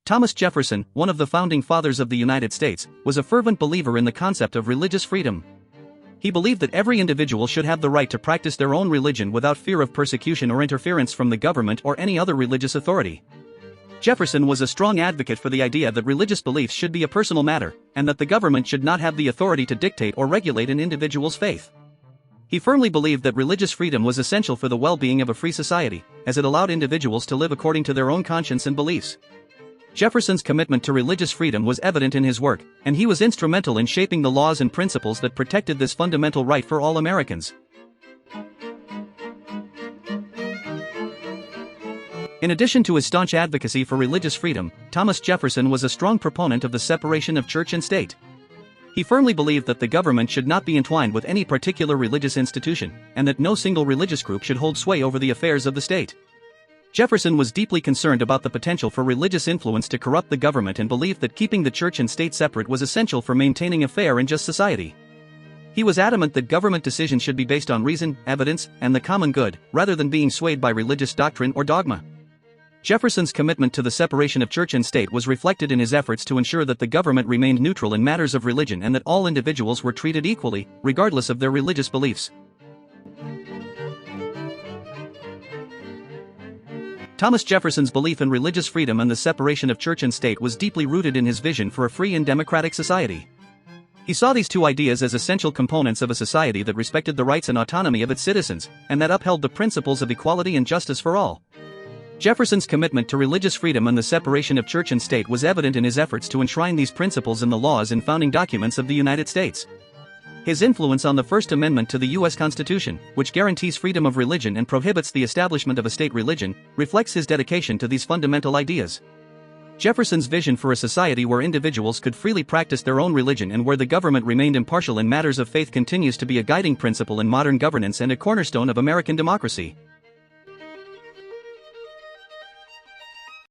Thomas Jefferson, one of the founding fathers of the United States, was a fervent believer in the concept of religious freedom. He believed that every individual should have the right to practice their own religion without fear of persecution or interference from the government or any other religious authority. Jefferson was a strong advocate for the idea that religious beliefs should be a personal matter, and that the government should not have the authority to dictate or regulate an individual's faith. He firmly believed that religious freedom was essential for the well-being of a free society, as it allowed individuals to live according to their own conscience and beliefs. Jefferson's commitment to religious freedom was evident in his work, and he was instrumental in shaping the laws and principles that protected this fundamental right for all Americans. In addition to his staunch advocacy for religious freedom, Thomas Jefferson was a strong proponent of the separation of church and state. He firmly believed that the government should not be entwined with any particular religious institution, and that no single religious group should hold sway over the affairs of the state. Jefferson was deeply concerned about the potential for religious influence to corrupt the government and believed that keeping the church and state separate was essential for maintaining a fair and just society. He was adamant that government decisions should be based on reason, evidence, and the common good, rather than being swayed by religious doctrine or dogma. Jefferson's commitment to the separation of church and state was reflected in his efforts to ensure that the government remained neutral in matters of religion and that all individuals were treated equally, regardless of their religious beliefs. Thomas Jefferson's belief in religious freedom and the separation of church and state was deeply rooted in his vision for a free and democratic society. He saw these two ideas as essential components of a society that respected the rights and autonomy of its citizens, and that upheld the principles of equality and justice for all. Jefferson's commitment to religious freedom and the separation of church and state was evident in his efforts to enshrine these principles in the laws and founding documents of the United States. His influence on the First Amendment to the U.S. Constitution, which guarantees freedom of religion and prohibits the establishment of a state religion, reflects his dedication to these fundamental ideas. Jefferson's vision for a society where individuals could freely practice their own religion and where the government remained impartial in matters of faith continues to be a guiding principle in modern governance and a cornerstone of American democracy.